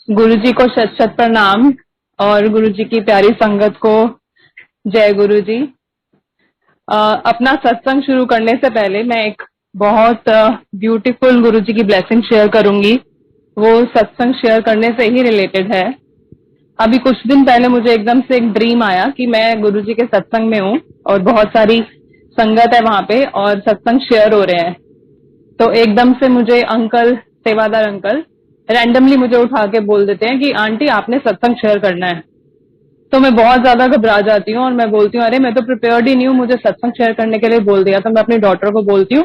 गुरुजी को शत शत प्रणाम और गुरुजी की प्यारी संगत को जय गुरुजी। अपना सत्संग शुरू करने से पहले मैं एक बहुत ब्यूटीफुल गुरुजी की ब्लेसिंग शेयर करूंगी। वो सत्संग शेयर करने से ही रिलेटेड है। अभी कुछ दिन पहले मुझे एकदम से एक ड्रीम आया कि मैं गुरुजी के सत्संग में हूँ और बहुत सारी संगत है वहां पे और सत्संग शेयर हो रहे हैं। तो एकदम से मुझे अंकल, सेवादार अंकल रैंडमली मुझे उठा के बोल देते हैं कि आंटी आपने सत्संग शेयर करना है। तो मैं बहुत ज्यादा घबरा जाती हूँ और मैं बोलती हूँ अरे मैं तो प्रिपेयर्ड ही नहीं हूँ, मुझे सत्संग शेयर करने के लिए बोल दिया। तो मैं अपनी डॉटर को बोलती हूँ,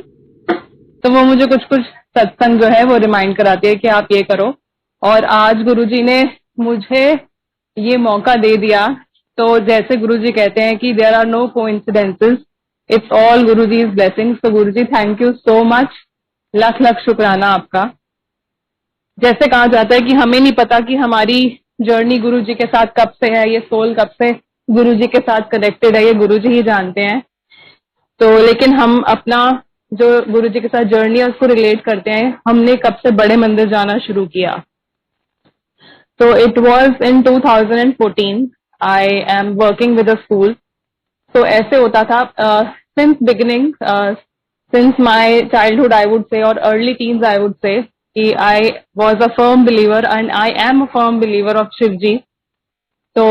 तो वो मुझे कुछ कुछ सत्संग जो है वो रिमाइंड कराती है कि आप ये करो। और आज गुरुजी ने मुझे ये मौका दे दिया। तो जैसे गुरुजी कहते हैं कि there are no coincidences, it's all Guruji's blessings. तो Guruji thank you so much, lakh lakh शुक्राना आपका। जैसे कहा जाता है कि हमें नहीं पता कि हमारी जर्नी गुरुजी के साथ कब से है, ये सोल कब से गुरुजी के साथ कनेक्टेड है, ये गुरुजी ही जानते हैं। तो लेकिन हम अपना जो गुरुजी के साथ जर्नी है उसको रिलेट करते हैं, हमने कब से बड़े मंदिर जाना शुरू किया। तो it was in 2014 I am working with a school. तो ऐसे होता था since beginning, since my childhood I would say और early teens I would say कि I was a firm believer and I am a firm believer of Shiv ji. तो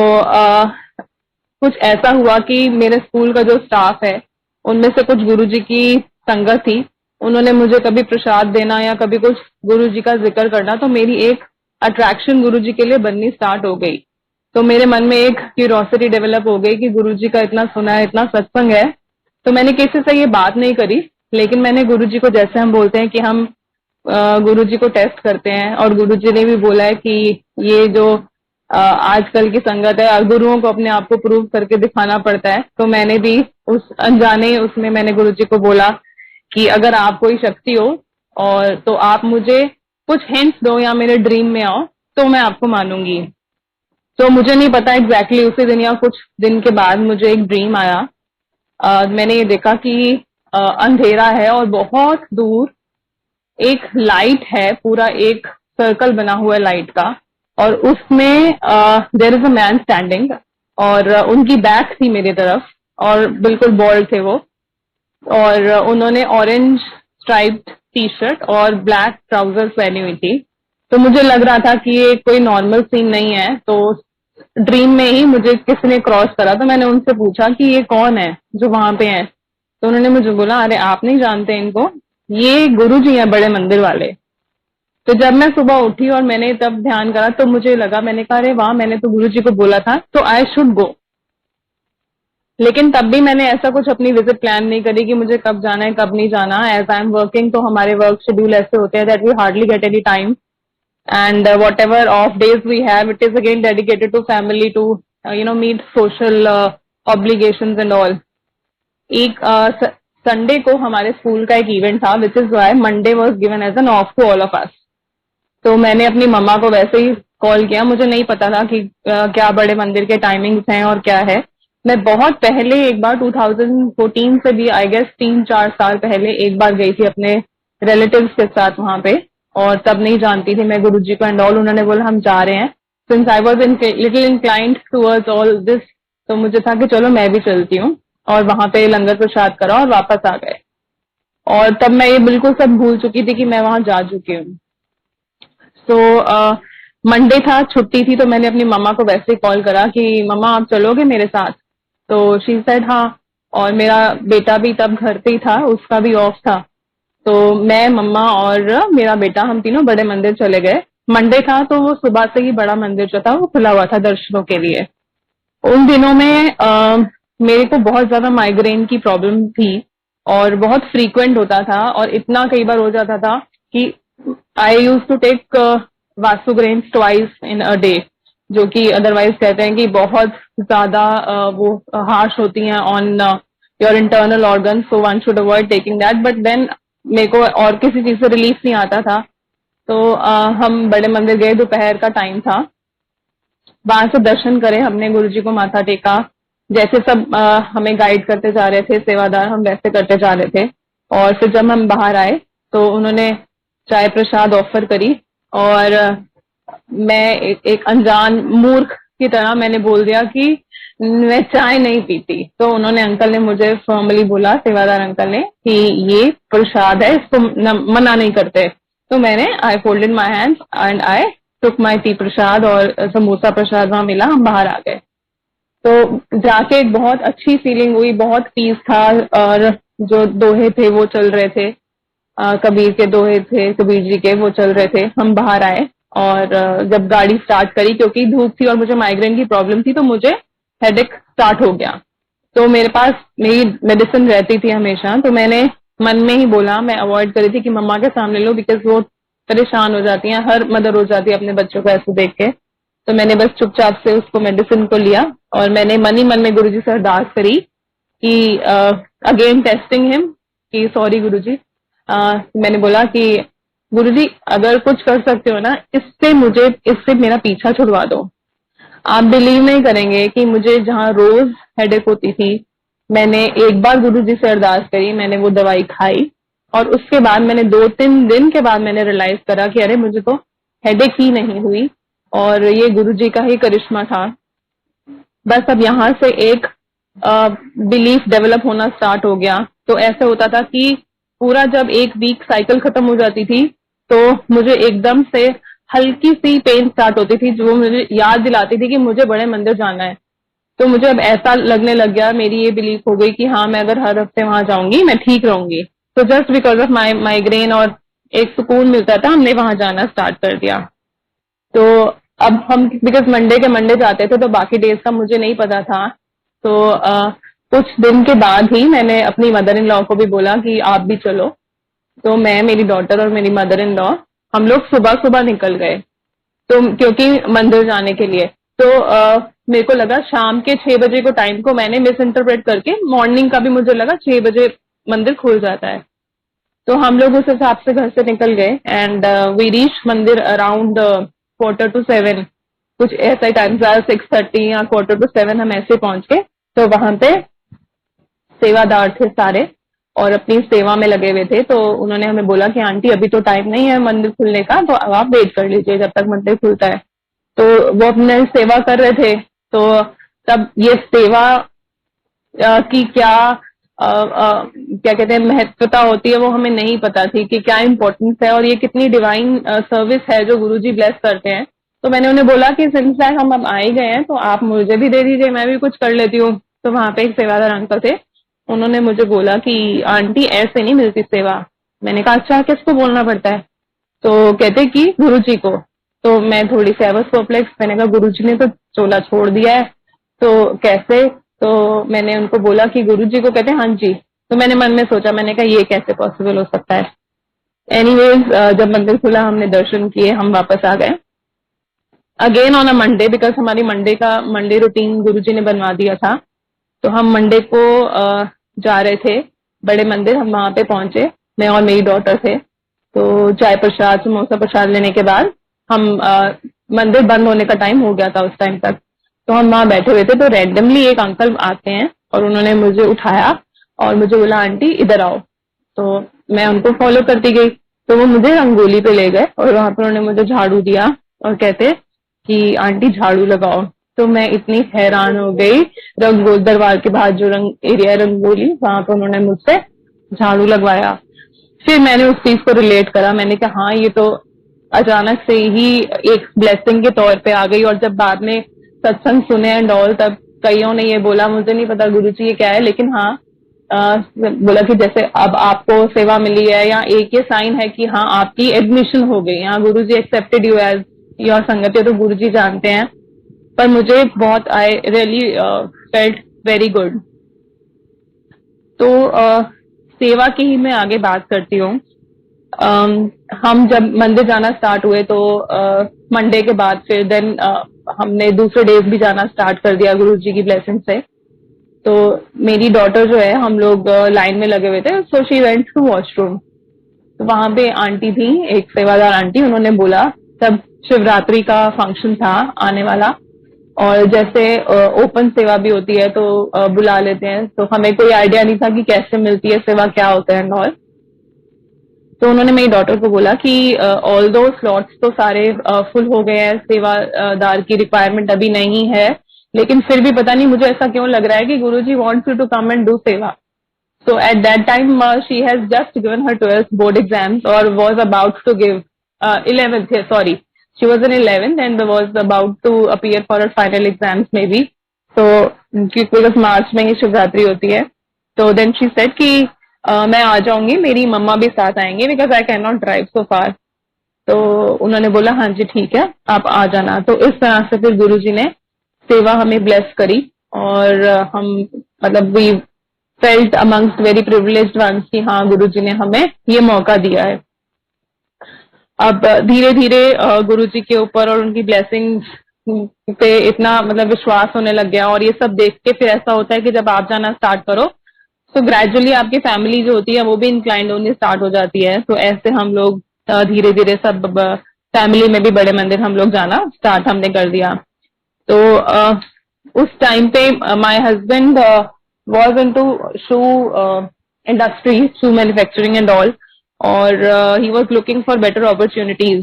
कुछ ऐसा हुआ कि मेरे स्कूल का जो स्टाफ है उनमें से कुछ गुरुजी की संगत थी, उन्होंने मुझे कभी प्रसाद देना या कभी कुछ गुरुजी का जिक्र करना, तो मेरी एक अट्रैक्शन गुरुजी के लिए बननी स्टार्ट हो गई। तो मेरे मन में एक क्यूरोसिटी डेवलप हो गई कि गुरुजी का इतना सुना है, इतना सत्संग है। तो मैंने किसी से ये बात नहीं करी, लेकिन मैंने गुरुजी को, जैसे हम बोलते हैं कि हम गुरुजी को टेस्ट करते हैं, और गुरुजी ने भी बोला है कि ये जो आजकल की संगत है, गुरुओं को अपने आप को प्रूव करके दिखाना पड़ता है। तो मैंने भी उस अनजाने उसमें मैंने गुरुजी को बोला कि अगर आप कोई शक्ति हो और तो आप मुझे कुछ हिंट्स दो या मेरे ड्रीम में आओ तो मैं आपको मानूंगी। तो मुझे नहीं पता एग्जैक्टली उसी दिन या कुछ दिन के बाद मुझे एक ड्रीम आया। मैंने ये देखा कि अंधेरा है और बहुत दूर एक लाइट है, पूरा एक सर्कल बना हुआ है लाइट का, और उसमें there is a man standing, और उनकी बैक थी मेरी तरफ और बिल्कुल बॉल्ड थे वो, और उन्होंने ऑरेंज स्ट्राइप्ड टी शर्ट और ब्लैक ट्राउजर्स पहनी हुई थी। तो मुझे लग रहा था कि ये कोई नॉर्मल सीन नहीं है। तो ड्रीम में ही मुझे किसी ने क्रॉस करा, तो मैंने उनसे पूछा कि ये कौन है जो वहां पे है। तो उन्होंने मुझे बोला अरे आप नहीं जानते इनको, ये गुरुजी हैं बड़े मंदिर वाले। तो जब मैं सुबह उठी और मैंने तब ध्यान करा तो मुझे लगा, मैंने कहा अरे वाह, मैंने तो गुरुजी को बोला था तो आई शुड गो। लेकिन तब भी मैंने ऐसा कुछ अपनी विजिट प्लान नहीं करी कि मुझे कब जाना है कब नहीं जाना। एज आई एम वर्किंग, तो हमारे वर्क शेड्यूल ऐसे होते हैं that we hardly get any time, and whatever off days we have, it is again dedicated to family, to meet social obligations and all. एक संडे को हमारे school का एक इवेंट था, which is why Monday was given as an off to all of us. तो मैंने अपनी मम्मा को वैसे ही कॉल किया, मुझे नहीं पता था कि क्या बड़े मंदिर के टाइमिंग्स हैं और क्या है। मैं बहुत पहले एक बार 2014 से भी आई गेस 3-4 साल पहले एक बार गई थी अपने रिलेटिव्स के साथ वहां पे, और तब नहीं जानती थी मैं गुरुजी को एंड ऑल। उन्होंने बोला हम जा रहे हैं, since I was little inclined towards all this, तो मुझे था कि चलो मैं भी चलती हूँ, और वहां पे लंगर प्रसाद करा और वापस आ गए। और तब मैं ये बिल्कुल सब भूल चुकी थी कि मैं वहां जा चुकी हूँ। तो मंडे था, छुट्टी थी, तो मैंने अपनी मम्मा को वैसे ही कॉल करा कि मम्मा आप चलोगे मेरे साथ। तो शी सेड हाँ, और मेरा बेटा भी तब घर पे ही था, उसका भी ऑफ था। तो मैं, मम्मा और मेरा बेटा, हम तीनों बड़े मंदिर चले गए। मंडे था तो वो सुबह से ही बड़ा मंदिर जो था वो खुला हुआ था दर्शनों के लिए। उन दिनों में मेरे को बहुत ज्यादा माइग्रेन की प्रॉब्लम थी और बहुत फ्रीक्वेंट होता था, और इतना कई बार हो जाता था कि आई यूज टू टेक वासुग्रेन्स ट्वाइस इन अ डे, जो कि अदरवाइज कहते हैं कि बहुत ज्यादा वो हार्श होती हैं on your internal organ, so one should avoid taking that. But then मेरे को और किसी चीज से रिलीफ नहीं आता था। तो हम बड़े मंदिर गए, दोपहर का टाइम था, वहां से दर्शन करे हमने, गुरुजी को माथा टेका, जैसे सब हमें गाइड करते जा रहे थे सेवादार, हम वैसे करते जा रहे थे। और फिर जब हम बाहर आए तो उन्होंने चाय प्रसाद ऑफर करी, और मैं एक अनजान मूर्ख की तरह मैंने बोल दिया कि मैं चाय नहीं पीती। तो उन्होंने, अंकल ने मुझे फॉर्मली बोला, सेवादार अंकल ने, कि ये प्रसाद है, इसको मना नहीं करते। तो मैंने, I folded my hands and I took my tea prasad, और समोसा प्रसाद वहां मिला, हम बाहर आ गए। तो जाके एक बहुत अच्छी फीलिंग हुई, बहुत पीस था। और जो दोहे थे वो चल रहे थे, कबीर के दोहे थे, कबीर जी के, वो चल रहे थे। हम बाहर आए और जब गाड़ी स्टार्ट करी, क्योंकि धूप थी और मुझे माइग्रेन की प्रॉब्लम थी, तो मुझे हेडेक स्टार्ट हो गया। तो मेरे पास मेरी मेडिसिन रहती थी हमेशा, तो मैंने मन में ही बोला, मैं अवॉइड करी थी कि मम्मा के सामने लो, बिकॉज वो परेशान हो जाती हैं, हर मदर हो जाती है अपने बच्चों को ऐसे देख के। तो मैंने बस चुपचाप से उसको, मेडिसिन को लिया, और मैंने मन ही मन में गुरुजी से अरदास करी कि अगेन टेस्टिंग हिम, कि सॉरी गुरुजी। मैंने बोला कि गुरुजी अगर कुछ कर सकते हो ना, इससे मेरा पीछा छुड़वा दो। आप बिलीव नहीं करेंगे कि मुझे जहां रोज हेडेक होती थी, मैंने एक बार गुरुजी से अरदास करी, मैंने वो दवाई खाई, और उसके बाद मैंने 2-3 दिन के बाद मैंने रियलाइज करा कि अरे मुझे तो हेडेक ही नहीं हुई, और ये गुरुजी का ही करिश्मा था। बस अब यहाँ से एक बिलीफ डेवलप होना स्टार्ट हो गया। तो ऐसे होता था कि पूरा जब एक वीक साइकिल खत्म हो जाती थी, तो मुझे एकदम से हल्की सी पेन स्टार्ट होती थी, जो मुझे याद दिलाती थी कि मुझे बड़े मंदिर जाना है। तो मुझे अब ऐसा लगने लग गया, मेरी ये बिलीफ हो गई कि हाँ, मैं अगर हर हफ्ते वहां जाऊंगी मैं ठीक रहूंगी। तो जस्ट बिकॉज ऑफ माइग्रेन, और एक सुकून मिलता था, हमने वहां जाना स्टार्ट कर दिया। तो अब हम, बिकॉज मंडे के मंडे जाते थे, तो बाकी डेज का मुझे नहीं पता था। तो कुछ दिन के बाद ही मैंने अपनी मदर इन लॉ को भी बोला कि आप भी चलो। तो मैं, मेरी डॉटर और मेरी मदर इन लॉ, हम लोग सुबह सुबह निकल गए, तो क्योंकि मंदिर जाने के लिए। तो मेरे को लगा शाम के 6 बजे को टाइम को मैंने मिस इंटरप्रेट करके मॉर्निंग का भी मुझे लगा 6 बजे मंदिर खुल जाता है। तो हम लोग उस हिसाब से घर से निकल गए, एंड वी रीच मंदिर अराउंड 6:45, कुछ ऐसा ही टाइम था, 6:30 या 6:45 हम ऐसे पहुंच गए। तो वहां पे सेवादार थे सारे, और अपनी सेवा में लगे हुए थे। तो उन्होंने हमें बोला कि आंटी अभी तो टाइम नहीं है मंदिर खुलने का, तो अब आप वेट कर लीजिए जब तक मंदिर खुलता है। तो वो अपने सेवा कर रहे थे। तो तब ये सेवा की क्या कहते हैं, महत्वता होती है, वो हमें नहीं पता थी कि क्या इंपॉर्टेंस है, और ये कितनी डिवाइन सर्विस है जो गुरुजी ब्लेस करते हैं। तो मैंने उन्हें बोला कि सिंस दैट हम अब आ ही गए हैं, तो आप मुझे भी दे दीजिए, मैं भी कुछ कर लेती हूँ। तो वहां पे एक सेवादार अंकल थे, उन्होंने मुझे बोला कि आंटी ऐसे नहीं मिलती सेवा। मैंने कहा अच्छा, किसको बोलना पड़ता है? तो कहते कि गुरुजी को। तो मैं थोड़ी सी आई वाज परप्लेक्स, मैंने कहा गुरुजी ने तो चोला छोड़ दिया है, तो कैसे? तो मैंने उनको बोला कि गुरुजी को। कहते हाँ जी। तो मैंने मन में सोचा, मैंने कहा ये कैसे पॉसिबल हो सकता है। एनीवेज, जब मंदिर खुला, हमने दर्शन किए, हम वापस आ गए again on a Monday, because हमारी मंडे रूटीन गुरुजी ने बनवा दिया था। तो हम मंडे को जा रहे थे बड़े मंदिर, हम वहां पे पहुंचे, मैं और मेरी डॉटर थे। तो चाय प्रसाद, समोसा प्रसाद लेने के बाद हम मंदिर बंद होने का टाइम हो गया था उस टाइम तक। तो हम वहां बैठे हुए थे, तो रैंडमली एक अंकल आते हैं और उन्होंने मुझे उठाया और मुझे बोला आंटी इधर आओ। तो मैं उनको फॉलो करती गई। तो वो मुझे रंगोली पे ले गए और वहां पर उन्होंने मुझे झाड़ू दिया और कहते कि आंटी झाड़ू लगाओ। तो मैं इतनी हैरान हो गई, रंगोली दरबार के बाहर जो रंग एरिया रंगोली, वहां पर उन्होंने मुझसे झाड़ू लगवाया। फिर मैंने उस चीज को रिलेट करा, मैंने कहा हाँ, ये तो अचानक से ही एक ब्लेसिंग के तौर पे आ गई। और जब बाद में सत्संग सुने एंड ऑल, तब कईयों ने ये बोला, मुझे नहीं पता गुरुजी ये क्या है, लेकिन हाँ, बोला कि जैसे अब आपको सेवा मिली है, या एक ये साइन है कि हाँ आपकी एडमिशन हो गई, हाँ गुरुजी एक्सेप्टेड यू एज योर संगत, ये तो गुरुजी जानते हैं। पर मुझे बहुत, I really felt very good. तो सेवा की ही मैं आगे बात करती हूँ। हम जब मंदिर जाना स्टार्ट हुए, तो मंडे के बाद फिर देन हमने दूसरे डेज भी जाना स्टार्ट कर दिया गुरुजी की ब्लेसिंग से। तो मेरी डॉटर जो है, हम लोग लाइन में लगे हुए थे, so she went to washroom. तो वहां पे आंटी थी, एक सेवादार आंटी, उन्होंने बोला, तब शिवरात्रि का फंक्शन था आने वाला, और जैसे ओपन सेवा भी होती है तो बुला लेते हैं। तो हमें कोई आइडिया नहीं था कि कैसे मिलती है सेवा, क्या होता है एंड ऑल। तो उन्होंने मेरी डॉटर को बोला कि ऑल दो स्लॉट्स तो सारे फुल हो गए हैं, सेवादार की रिक्वायरमेंट अभी नहीं है, लेकिन फिर भी पता नहीं मुझे ऐसा क्यों लग रहा है कि Guruji wants you to come and do seva. So at that time, she has just given her 12th board exams or was about to give 11th. Sorry, she was in 11th and was about to appear for her final exams maybe. So because मार्च में ही शिवरात्रि होती है, तो then she said कि मैं आ जाऊंगी, मेरी मम्मा भी साथ आएंगे because I cannot drive so far. तो उन्होंने बोला हाँ जी ठीक है, आप आ जाना. तो इस तरह से फिर गुरुजी ने सेवा हमें ब्लेस करी और हम मतलब we felt amongst very privileged once कि हाँ गुरुजी ने हमें ये मौका दिया है. अब धीरे धीरे गुरुजी के ऊपर और उनकी ब्लेसिंग्स पे इतना मतलब विश्वास होने लग गया, और ये सब देख के फिर ऐसा होता है कि जब आप जाना स्टार्ट करो तो ग्रेजुअली आपकी फैमिली जो होती है वो भी इंक्लाइंड होनी स्टार्ट हो जाती है. तो ऐसे हम लोग धीरे धीरे सब फैमिली में भी बड़े मंदिर हम लोग जाना स्टार्ट हमने कर दिया. तो उस टाइम पे my husband was into industry, shoe manufacturing and all, और he was looking for better opportunities.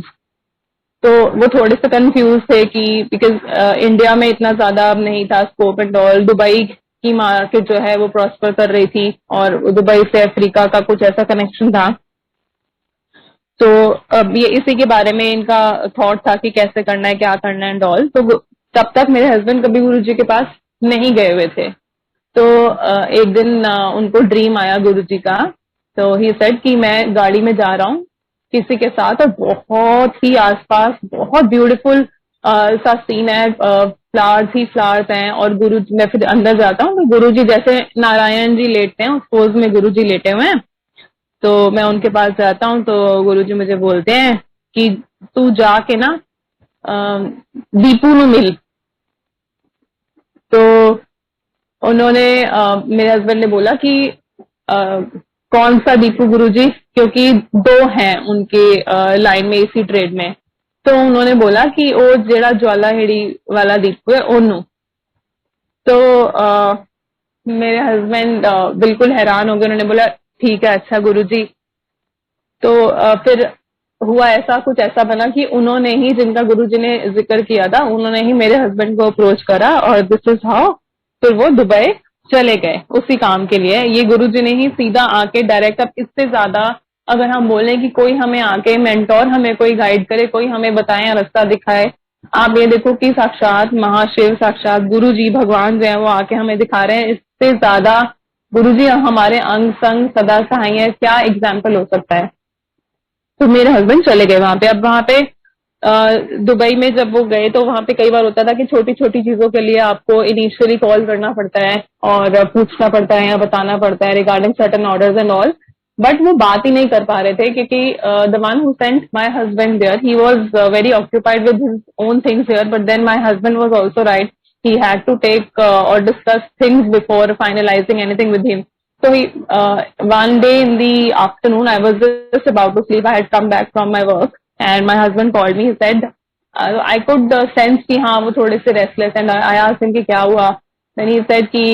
तो वो थोड़े से कंफ्यूज थे कि बिकॉज इंडिया में इतना ज्यादा अब नहीं था स्कोप एंड ऑल. दुबई की मार्केट जो है वो प्रॉस्पर कर रही थी और दुबई से अफ्रीका का कुछ ऐसा कनेक्शन था. तो अब ये इसी के बारे में इनका थॉट था कि कैसे करना है, क्या करना है एंड ऑल. तो तब तक मेरे हस्बैंड कभी गुरुजी के पास नहीं गए हुए थे. तो एक दिन उनको ड्रीम आया गुरुजी का. तो ही सेड कि मैं गाड़ी में जा रहा हूँ किसी के साथ और बहुत ही आसपास बहुत ब्यूटीफुल सा सीन है, फ्लावर्स ही फ्लावर्स हैं, और गुरु मैं फिर अंदर जाता हूँ तो गुरुजी जैसे नारायण जी लेटते हैं उस पोज में गुरुजी लेटे हुए हैं. तो मैं उनके पास जाता हूँ तो गुरुजी मुझे बोलते हैं कि तू जाके ना दीपू नु मिल. तो उन्होंने मेरे हस्बैंड ने बोला कि कौन सा दीपू गुरुजी, क्योंकि दो हैं उनके लाइन में इसी ट्रेड में. तो उन्होंने बोला कि वो जेड़ा ज्वाला हेड़ी वाला दीपू है ओनू. तो मेरे हस्बैंड बिल्कुल हैरान हो गए. उन्होंने बोला ठीक है अच्छा गुरुजी. तो फिर हुआ ऐसा कुछ ऐसा बना कि उन्होंने ही जिनका गुरुजी ने जिक्र किया था उन्होंने ही मेरे हस्बैंड को अप्रोच करा और दिस इज हाउ फिर वो दुबई चले गए उसी काम के लिए. ये गुरुजी ने ही सीधा आके डायरेक्ट, अब इससे ज्यादा अगर हम बोलें कि कोई हमें आके मेंटोर हमें कोई गाइड करे, कोई हमें बताए रास्ता दिखाए, आप ये देखो कि साक्षात महाशिव साक्षात गुरुजी भगवान जो है वो आके हमें दिखा रहे हैं. इससे ज्यादा गुरुजी हमारे अंग संग सदा सहाय है, क्या एग्जाम्पल हो सकता है. तो मेरे हस्बैंड चले गए वहां पे. अब वहां पे दुबई में जब वो गए तो वहां पे कई बार होता था कि छोटी छोटी चीजों के लिए आपको इनिशियली कॉल करना पड़ता है और पूछना पड़ता है या बताना पड़ता है regarding certain orders and all. But वो बात ही नहीं कर पा रहे थे क्योंकि the one who sent my husband there he was very occupied with his own things here. But then my husband was also right, he had to take or discuss things before finalizing anything with him. So one day in the afternoon, I was just about to sleep. I had come back from my work, and my husband called me. He said, I could sense कि हाँ वो थोड़े से restless, and I asked him कि क्या हुआ. Then he said कि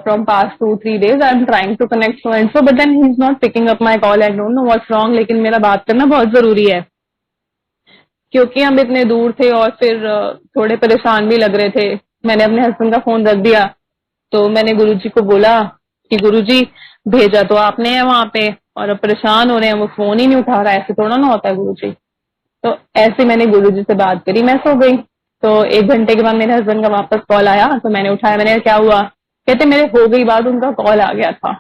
from past 2-3 days, I'm trying to connect so and so, but then he's not picking up my call. I don't know what's wrong, लेकिन मेरा बात करना बहुत जरूरी है क्योंकि हम इतने दूर थे और फिर थोड़े परेशान भी लग रहे थे. मैंने अपने हस्बैंड का फोन रख दिया. तो मैंने गुरुजी को बोला कि गुरुजी भेजा तो आपने है वहां पे और अब परेशान हो रहे हैं, वो फोन ही नहीं उठा रहा है, ऐसे थोड़ा ना होता है गुरुजी. तो ऐसे मैंने गुरुजी से बात करी, मैं सो गई. तो 1 घंटे के बाद मेरे हस्बैंड का वापस कॉल आया तो मैंने उठाया. मैंने क्या हुआ, कहते मेरे हो गई बात, उनका कॉल आ गया था.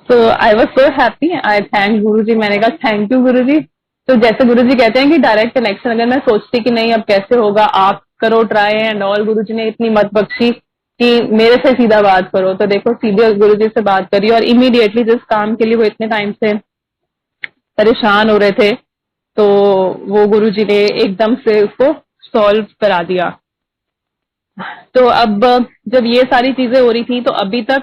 So I was so happy. I thank Guruji. मैंने कहा थैंक यू गुरुजी. तो जैसे गुरुजी कहते हैं कि डायरेक्ट कनेक्शन, अगर मैं सोचती कि नहीं अब कैसे होगा, आप करो ट्राई एंड ऑल, गुरुजी ने इतनी मत बख्शी कि मेरे से सीधा बात करो. तो देखो सीधे गुरुजी से बात करी और इमीडिएटली जिस काम के लिए वो इतने टाइम से परेशान हो रहे थे तो वो गुरुजी ने एकदम से उसको सॉल्व करा दिया. तो अब जब ये सारी चीजें हो रही थी तो अभी तक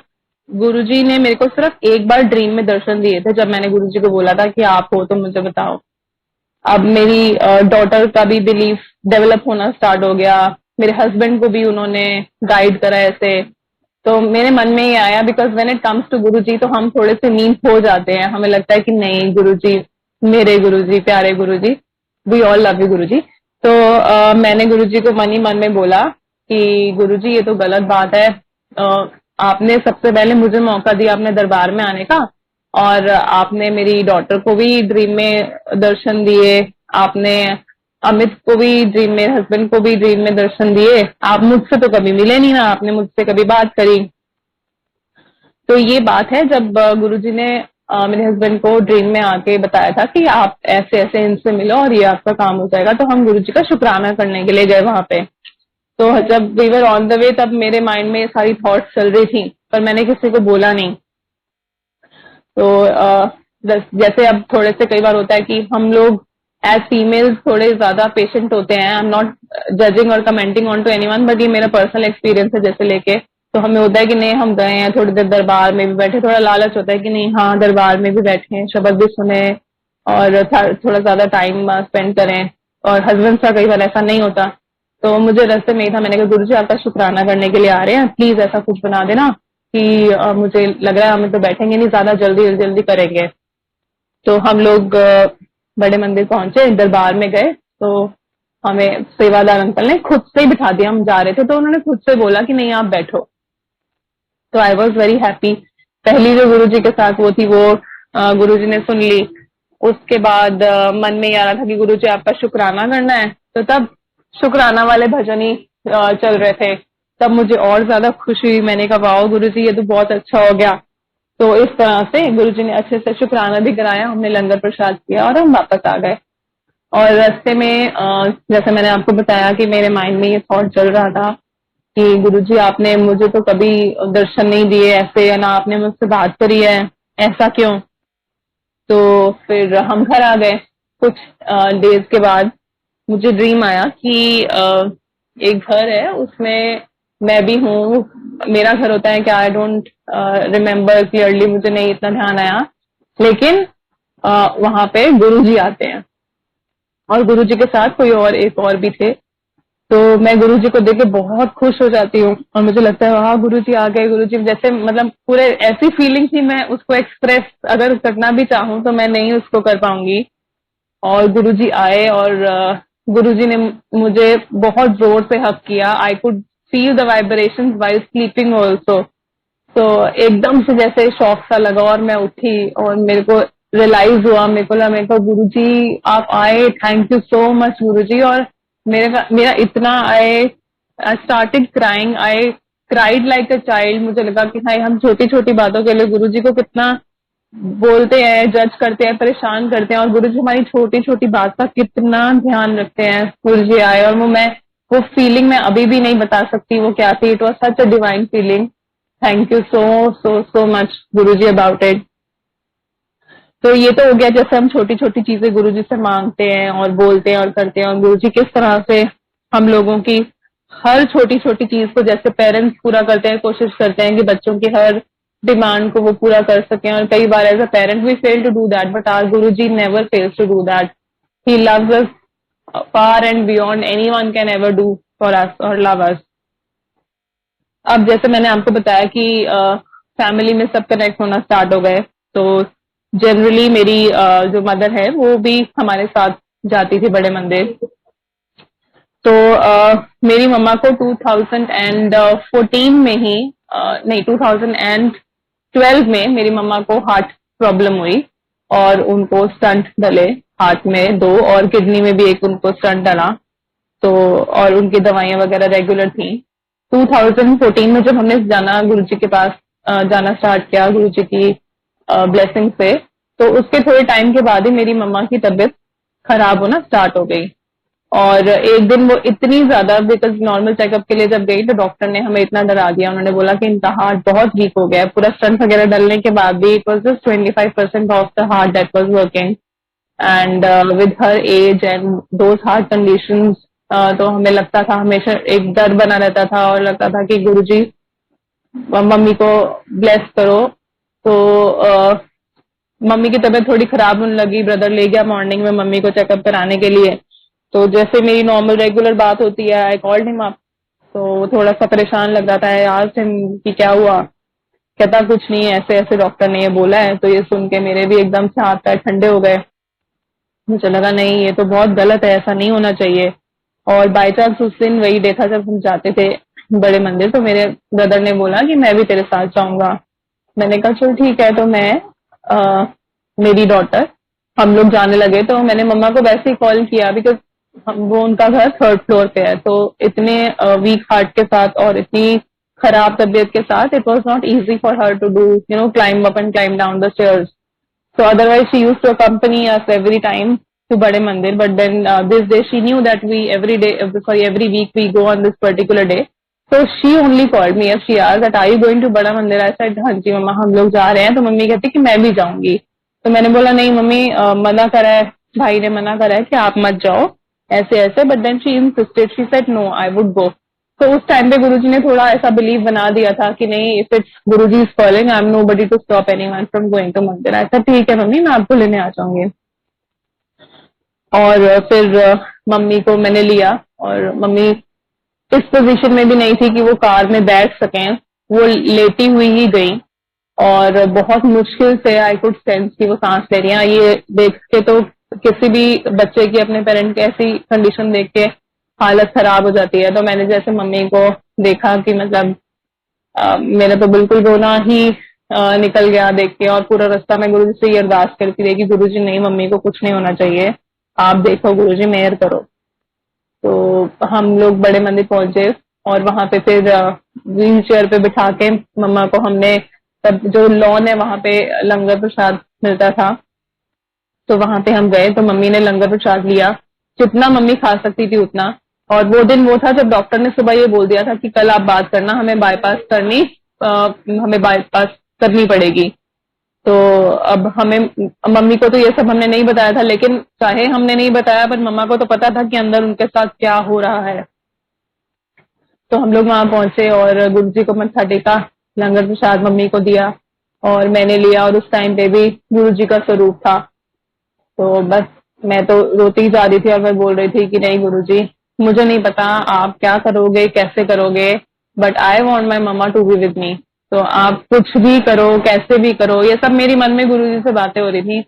गुरुजी ने मेरे को सिर्फ एक बार ड्रीम में दर्शन दिए थे जब मैंने गुरुजी को बोला था कि आप हो तो मुझे बताओ. अब मेरी डॉटर का भी बिलीफ डेवलप होना स्टार्ट हो गया. मेरे हस्बैंड को भी उन्होंने गाइड करा ऐसे. तो मेरे मन में ये आया because when it comes to Guruji तो हम थोड़े से नींद हो जाते हैं, हमें लगता है कि नहीं गुरुजी मेरे गुरुजी, प्यारे गुरुजी, वी ऑल लव यू गुरुजी। तो मैंने गुरुजी को मन ही मन में बोला कि गुरुजी ये तो गलत बात है। आपने सबसे पहले मुझे मौका दिया अपने दरबार में आने का, और आपने मेरी डॉटर को भी ड्रीम में दर्शन दिए, आपने अमित को भी ड्रीम में, हस्बैंड को भी ड्रीम में दर्शन दिए। आप मुझसे तो कभी मिले नहीं ना, आपने मुझसे कभी बात करी। तो ये बात है जब गुरुजी ने मेरे हस्बैंड को ड्रीम में आके बताया था कि आप ऐसे ऐसे इनसे मिलो और ये आपका काम हो जाएगा, तो हम गुरुजी का शुक्राना करने के लिए गए वहां पे। तो जब we were on the way तब मेरे माइंड में ये सारी थॉट्स चल रही थी, पर मैंने किसी को बोला नहीं। तो जैसे अब थोड़े से कई बार होता है कि हम लोग एज फीमेल्स थोड़े ज्यादा पेशेंट होते हैं। आई एम नॉट जजिंग और commenting on to anyone, but ये मेरा पर्सनल एक्सपीरियंस है जैसे लेके। तो हमें होता है कि नहीं, हम गए हैं थोड़ी देर दरबार में भी बैठे, थोड़ा लालच होता है कि नहीं हाँ दरबार में भी बैठे, शब्द भी सुने और थोड़ा ज्यादा टाइम स्पेंड करें। और हस्बैंड का कई बार ऐसा नहीं होता। तो मुझे रास्ते में ही था, मैंने कहा गुरुजी आपका शुक्राना करने के लिए आ रहे हैं, प्लीज ऐसा कुछ बना देना कि मुझे लग रहा है हमें तो बैठेंगे नहीं, ज्यादा जल्दी जल्दी करेंगे। तो हम लोग बड़े मंदिर पहुंचे, दरबार में गए, तो हमें सेवादार अंकल ने खुद से ही बिठा दिया। हम जा रहे थे तो उन्होंने खुद से बोला कि नहीं आप बैठो। तो आई वॉज वेरी हैप्पी। पहली जो गुरुजी के साथ वो थी, वो गुरुजी ने सुन ली। उसके बाद मन में ये आ रहा था कि गुरुजी आपका शुक्राना करना है, तो तब शुक्राना वाले भजन ही चल रहे थे। तब मुझे और ज्यादा खुशी हुई, मैंने कहा वाओ गुरुजी ये तो बहुत अच्छा हो गया। तो इस तरह से गुरुजी ने अच्छे से शुक्राना भी कराया, हमने लंगर प्रसाद किया और हम वापस आ गए। और रास्ते में जैसे मैंने आपको बताया कि मेरे माइंड में ये थॉट चल रहा था कि गुरुजी आपने मुझे तो कभी दर्शन नहीं दिए ऐसे, या ना आपने मुझसे बात करी है, ऐसा क्यों। तो फिर हम घर आ गए। कुछ डेज के बाद मुझे ड्रीम आया कि एक घर है, उसमें मैं भी हूँ। मेरा घर होता है क्या, आई डोंट रिमेम्बर क्लियरली, मुझे नहीं इतना ध्यान आया। लेकिन वहां पे गुरुजी आते हैं और गुरुजी के साथ कोई और एक और भी थे। तो मैं गुरुजी को देख के बहुत खुश हो जाती हूँ और मुझे लगता है हाँ गुरुजी आ गए, गुरुजी जैसे मतलब पूरे ऐसी फीलिंग थी, मैं उसको एक्सप्रेस अगर करना भी चाहूँ तो मैं नहीं उसको कर पाऊंगी। और गुरुजी आए और गुरुजी ने मुझे बहुत जोर से हक किया। I could feel the vibration while sleeping also. तो एकदम से जैसे शौक सा लगा और मैं उठी और मेरे को रियलाइज हुआ, मेरे को गुरुजी आप आए, थैंक यू सो मच गुरुजी। और मेरा इतना I started crying, I cried like a child. मुझे लगा कि भाई हम छोटी छोटी बातों के लिए गुरुजी को कितना बोलते हैं, जज करते हैं, परेशान करते हैं, और गुरुजी हमारी छोटी छोटी बात का कितना ध्यान रखते हैं। गुरुजी आए और वो फीलिंग मैं अभी भी नहीं बता सकती वो क्या थी। It was such a divine feeling. Thank you so so so much Guruji about it. तो ये तो हो गया जैसे हम छोटी छोटी चीजें गुरुजी से मांगते हैं और बोलते हैं और करते हैं, और गुरुजी किस तरह से हम लोगों की हर छोटी छोटी चीज को जैसे पेरेंट्स पूरा करते हैं, कोशिश करते हैं कि बच्चों की हर डिमांड को वो पूरा कर सकें। और कई बार as a parent we fail to do that, but our Guruji never fails to do that. He loves us far and beyond anyone can ever do for us or love us. अब जैसे मैंने आपको बताया कि फैमिली में सब connect होना start हो गए, तो जनरली मेरी जो मदर है वो भी हमारे साथ जाती थी बड़े मंदिर। तो मेरी मम्मा को 2014 में ही नहीं 2012 में मेरी मम्मा को हार्ट प्रॉब्लम हुई और उनको स्टंट डले हार्ट में दो, और किडनी में भी एक उनको स्टंट डला। तो और उनकी दवाइयां वगैरह रेगुलर थी। 2014 में जब हमने जाना गुरुजी के पास जाना स्टार्ट किया गुरुजी की ब्लेसिंग से, तो उसके थोड़े टाइम के बाद ही मेरी मम्मा की तबीयत खराब होना स्टार्ट हो गई। और एक दिन वो इतनी ज्यादा, बिकॉज नॉर्मल चेकअप के लिए जब गई तो डॉक्टर ने हमें इतना डरा दिया, उन्होंने बोला कि इनका हार्ट बहुत वीक हो गया है, पूरा स्टंट वगैरह डलने के बाद भी it was just 25% of the heart that was working. And with her age and those heart condition, तो हमें लगता था, हमेशा एक डर बना रहता था और लगता था कि गुरुजी मम्मी को ब्लेस करो। तो मम्मी की तबीयत थोड़ी खराब होने लगी, ब्रदर ले गया मॉर्निंग में मम्मी को चेकअप कराने के लिए। तो जैसे मेरी नॉर्मल रेगुलर बात होती है, आई कॉल्ड हिम अप। तो थोड़ा सा परेशान लग रहा था, यार कि क्या हुआ, कहता कुछ नहीं, ऐसे ऐसे डॉक्टर ने ये बोला है। तो ये सुन के मेरे भी एकदम से हाथ पैर ठंडे हो गए। मुझे लगा नहीं, ये तो बहुत गलत है, ऐसा नहीं होना चाहिए। और बाय चांस उस दिन वही डे था जब हम जाते थे बड़े मंदिर, तो मेरे ब्रदर ने बोला कि मैं भी तेरे साथ जाऊंगा। मैंने कहा चल ठीक है। तो मैं मेरी डॉटर, हम लोग जाने लगे। तो मैंने मम्मा को वैसे ही कॉल किया, बिकॉज वो उनका घर थर्ड फ्लोर पे है, तो इतने वीक हार्ट के साथ और इतनी खराब तबीयत के साथ it was not easy for her to do climb up and climb down the stairs. So otherwise she used to accompany us every time to Bade Mandir. But then this day she knew that we every week we go on this particular day. So she only called me. She asked that are you going to Bada Mandir? I said हाँ जी मम्मा हम लोग जा रहे हैं. तो mummy कहती कि मैं भी जाऊंगी. तो मैंने बोला नहीं मम्मी, मना करा है, भाई ने मना करा है कि आप मत जाओ ऐसे ऐसे. But then she insisted, she said no I would go. तो उस टाइम पे गुरुजी ने थोड़ा ऐसा बिलीव बना दिया था कि नहीं, if it's Guruji is calling I am nobody to stop anyone from going to mandir. ऐसा ठीक है मम्मी, मैं आपको लेने आ जाऊंगी. और फिर मम्मी को मैंने लिया, और मम्मी इस पोजीशन में भी नहीं थी कि वो कार में बैठ सकें, वो लेटी हुई ही गई. और बहुत मुश्किल से आई कुड सेंस कि वो सांस ले रही हैं. ये देख के तो किसी भी बच्चे की अपने पेरेंट की ऐसी कंडीशन देख के हालत खराब हो जाती है. तो मैंने जैसे मम्मी को देखा कि मतलब मेरा तो बिल्कुल रोना ही निकल गया देख के. और पूरा रास्ता मैं गुरुजी से ये अरदास करती रही कि गुरुजी नहीं, मम्मी को कुछ नहीं होना चाहिए, आप देखो गुरुजी, मेहर करो. तो हम लोग बड़े मंदिर पहुंचे, और वहां पे फिर व्हील चेयर पे बिठा के मम्मा को हमने, तब जो लॉन है वहां पे लंगर प्रसाद मिलता था, तो वहां पे हम गए. तो मम्मी ने लंगर प्रसाद लिया, जितना मम्मी खा सकती थी उतना. और वो दिन वो था जब डॉक्टर ने सुबह ये बोल दिया था कि कल आप बात करना, हमें बाईपास करनी पड़ेगी. तो अब हमें, मम्मी को तो ये सब हमने नहीं बताया था, लेकिन चाहे हमने नहीं बताया पर मम्मा को तो पता था कि अंदर उनके साथ क्या हो रहा है. तो हम लोग वहां पहुंचे और गुरुजी को मत्था टेका, लंगर प्रसाद मम्मी को दिया और मैंने लिया. और उस टाइम पे भी गुरुजी का स्वरूप था. तो बस मैं तो रोती जा रही थी और मैं बोल रही थी कि नहीं गुरुजी, मुझे नहीं पता आप क्या करोगे, कैसे करोगे, but I want my mamma to be with me. तो आप कुछ भी करो, कैसे भी करो. ये सब मेरी मन में गुरुजी से बातें हो रही थी.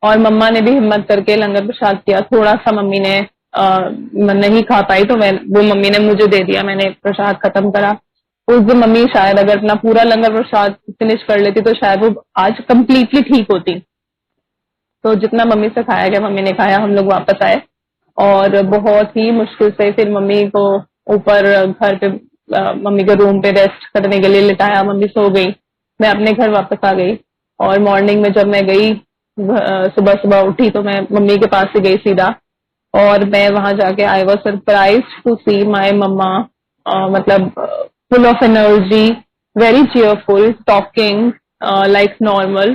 और मम्मा ने भी हिम्मत करके लंगर प्रसाद किया. थोड़ा सा मम्मी ने नहीं खा पाई, तो वो मम्मी ने मुझे दे दिया, मैंने प्रसाद खत्म करा. उस दिन मम्मी शायद अगर अपना पूरा लंगर प्रसाद फिनिश कर लेती तो शायद वो आज कंप्लीटली ठीक होती. तो जितना मम्मी से खाया गया मम्मी ने खाया. हम लोग वापस आए और बहुत ही मुश्किल से फिर मम्मी को ऊपर घर पे, मम्मी के रूम पे रेस्ट करने के लिए लिटाया. मम्मी सो गई, मैं अपने घर वापस आ गई. और मॉर्निंग में जब मैं गई, सुबह सुबह उठी तो मैं मम्मी के पास ही गई सीधा. और मैं वहां जाके आई वॉज सरप्राइज टू सी माई मम्मा, मतलब full of energy, very cheerful, talking like normal.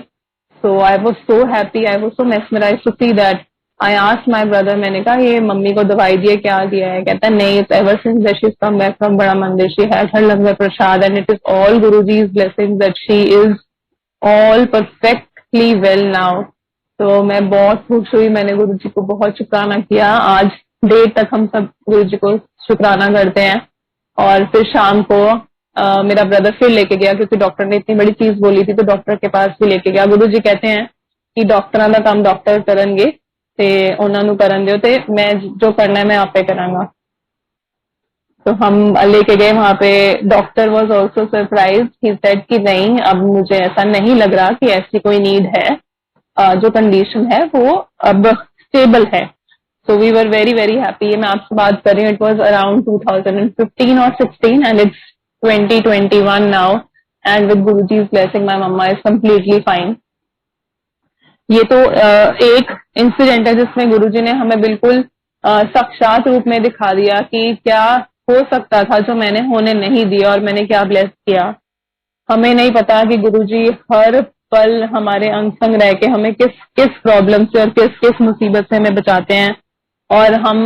So I was so happy, I was so mesmerized to see that. I asked my brother, मैंने कहा ये मम्मी को दवाई दिए, क्या दिया है? कहता नहीं, it's ever since that she's come back from बड़ा मंदिर she has her langar prasad and it is all Guruji's blessings that she is all perfectly well now. तो मैं बहुत खुश हुई, मैंने गुरुजी को बहुत शुक्राना किया. आज देर तक हम सब गुरुजी को शुक्राना करते हैं. और फिर शाम को मेरा ब्रदर फिर लेके गया, क्योंकि डॉक्टर ने इतनी बड़ी चीज बोली थी, तो डॉक्टर के पास भी लेके गया. गुरुजी कहते हैं कि डॉक्टरां का काम डॉक्टर करेंगे ते ਉਹਨਾਂ ਨੂੰ ਕਰਨ ਦਿਓ, ਤੇ मैं जो करना है मैं आपे करांगा. तो हम लेके गए वहां पे. Doctor was also surprise. He said कि नहीं, अब मुझे ऐसा नहीं लग रहा कि ऐसी कोई नीड है, जो कंडीशन है वो अब स्टेबल है. So we were very very happy. मैं आपसे बात कर रही हूँ, इट वॉज अराउंड 2015 और 16 and it's 2021 now. And with Guruji's blessing my mama is completely fine. ये तो एक इंसिडेंट है जिसमें गुरुजी ने हमें बिल्कुल साक्षात रूप में दिखा दिया कि क्या हो सकता था जो मैंने होने नहीं दिया, और मैंने क्या ब्लेस किया. हमें नहीं पता कि गुरुजी हर पल हमारे अंग संग रह के हमें किस किस प्रॉब्लम से और किस किस मुसीबत से हमें बचाते हैं. और हम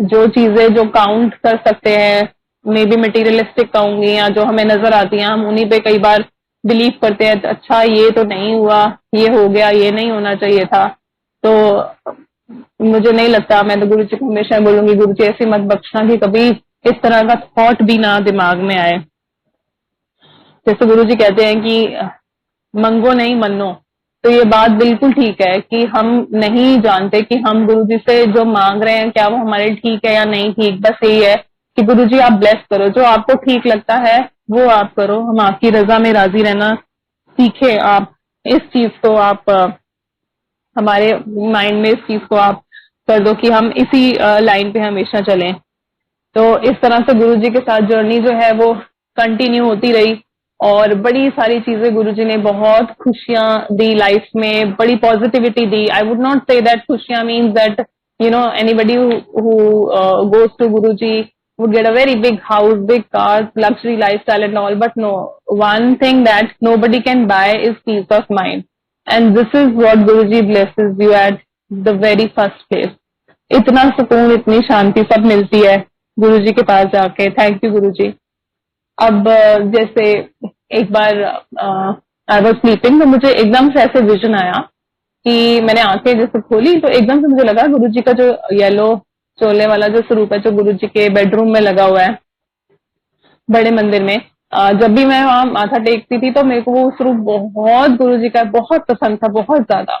जो चीजें जो काउंट कर सकते हैं, मे बी मटीरियलिस्टिक कहूंगी, या जो हमें नजर आती हैं, हम उन्हीं पे कई बार बिलीव करते हैं. अच्छा ये तो नहीं हुआ, ये हो गया, ये नहीं होना चाहिए था. तो मुझे नहीं लगता, मैं तो गुरुजी को हमेशा बोलूंगी गुरुजी ऐसी मत बख्शना कि कभी इस तरह का थॉट भी ना दिमाग में आए. जैसे गुरुजी कहते हैं कि मंगो नहीं मनो. तो ये बात बिल्कुल ठीक है कि हम नहीं जानते कि हम गुरुजी से जो मांग रहे हैं क्या वो हमारे लिए ठीक है या नहीं ठीक। बस यही है कि गुरुजी आप ब्लेस करो, जो आपको ठीक लगता है वो आप करो, हम आपकी रजा में राजी रहना सीखे। आप इस चीज को आप हमारे माइंड में इस चीज को आप कर दो कि हम इसी लाइन पे हमेशा चलें। तो इस तरह से गुरुजी के साथ जर्नी जो है वो कंटिन्यू होती रही और बड़ी सारी चीजें गुरुजी ने बहुत खुशियां दी लाइफ में, बड़ी पॉजिटिविटी दी। I would not say that खुशियां means that anybody who goes to Guruji would get a very big house, big cars, luxury lifestyle and all, but no, one thing that nobody can buy is peace of mind, and this is what Guruji blesses you at the very first place. इतना सुकून, इतनी शांति सब मिलती है गुरुजी के पास जाके। Thank you गुरुजी। अब जैसे एक बार आई वाज स्लीपिंग, तो मुझे एकदम से ऐसे विजन आया कि मैंने आंखें जैसे खोली तो एकदम से मुझे लगा गुरुजी का जो येलो चोले वाला जो स्वरूप है जो गुरुजी के बेडरूम में लगा हुआ है बड़े मंदिर में, जब भी मैं वहां माथा टेकती थी तो मेरे को वो स्वरूप बहुत गुरुजी का बहुत पसंद था, बहुत ज्यादा।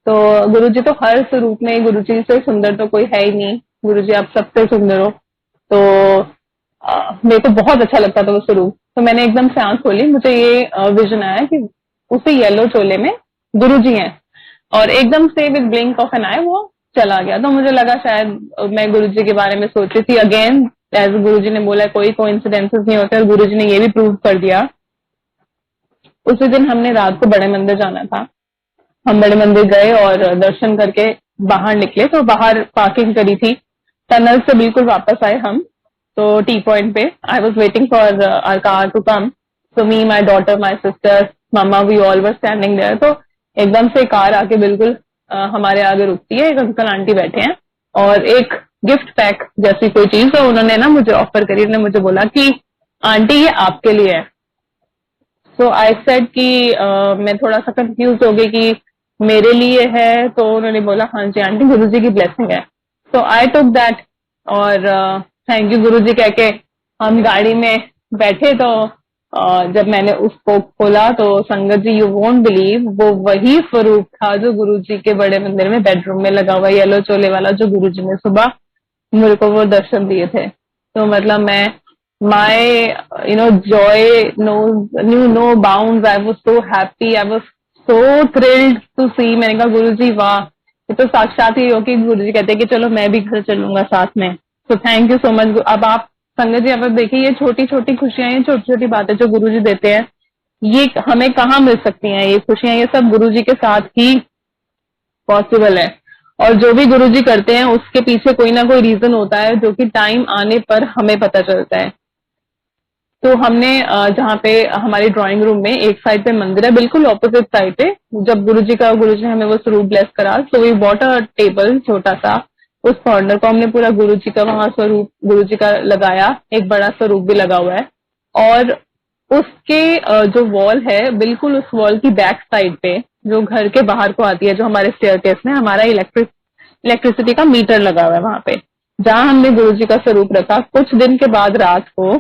तो गुरुजी तो हर स्वरूप में, गुरुजी से सुंदर तो कोई है ही नहीं, गुरुजी आप सबसे सुंदर हो। तो मेरे को बहुत अच्छा लगता था वो स्वरूप। तो मैंने एकदम से आंख खोली, मुझे ये विजन आया कि उसी येलो चोले में गुरुजी हैं, और एकदम से विद ब्लिंक ऑफ एन आई वो चला गया। तो मुझे लगा शायद मैं गुरुजी के बारे में सोच रही थी। अगेन एज गुरुजी ने बोला कोई कोइंसिडेंसेस नहीं होते, और गुरुजी ने ये भी प्रूव कर दिया। उसी दिन हमने रात को बड़े मंदिर जाना था, हम बड़े मंदिर गए और दर्शन करके बाहर निकले। तो बाहर पार्किंग करी थी, टनल से बिल्कुल वापस आए हम। तो टी पॉइंट पे I was waiting for our car to come. So me, my daughter, my sister, mama, we all were standing there. तो एकदम से कार आके बिल्कुल हमारे आगे रुकती है। एक अंकल आंटी बैठे हैं और एक गिफ्ट पैक जैसी कोई चीज तो उन्होंने ना मुझे ऑफर करी। उन्होंने मुझे बोला कि आंटी ये आपके लिए है। सो आई सेड कि मैं थोड़ा सा कंफ्यूज हो गई कि मेरे लिए है। तो उन्होंने बोला हाँ जी आंटी, गुरुजी की ब्लेसिंग है। सो आई टुक दैट और थैंक यू गुरुजी कह के हम गाड़ी में बैठे। तो जब मैंने उसको खोला तो संगत जी यू वोंट बिलीव, वो वही स्वरूप था जो गुरुजी के बड़े मंदिर में बेडरूम में लगा हुआ येलो चोले वाला, जो गुरुजी ने सुबह मेरे को वो दर्शन दिए थे। तो मतलब मैं my joy knew no bounds. I was so happy, I was so thrilled to see. मैंने कहा गुरुजी वाह, ये तो साक्षात ही हो कि गुरुजी कहते हैं कि चलो मैं भी घर चलूंगा साथ में। तो थैंक यू सो मच। अब आप संगत जी अब देखिए ये छोटी छोटी खुशियां, ये छोटी छोटी बातें जो गुरुजी देते हैं, ये हमें कहाँ मिल सकती हैं ये खुशियां? ये सब गुरुजी के साथ ही पॉसिबल है। और जो भी गुरुजी करते हैं उसके पीछे कोई ना कोई रीजन होता है जो कि टाइम आने पर हमें पता चलता है। तो हमने जहाँ पे हमारी ड्राइंग रूम में एक साइड पे मंदिर है, बिल्कुल ऑपोजिट साइड पे जब गुरुजी ने हमें वो स्वरूप ब्लेस करा, तो वी बॉट अ टेबल छोटा सा। उस कॉर्नर को हमने पूरा गुरुजी का वहां स्वरूप गुरुजी का लगाया, एक बड़ा स्वरूप भी लगा हुआ है। और उसके जो वॉल है बिल्कुल उस वॉल की बैक साइड पे जो घर के बाहर को आती है, जो हमारे स्टेयरकेस में हमारा इलेक्ट्रिसिटी का मीटर लगा हुआ है, वहां पे जहां हमने गुरुजी का स्वरूप रखा, कुछ दिन के बाद रात को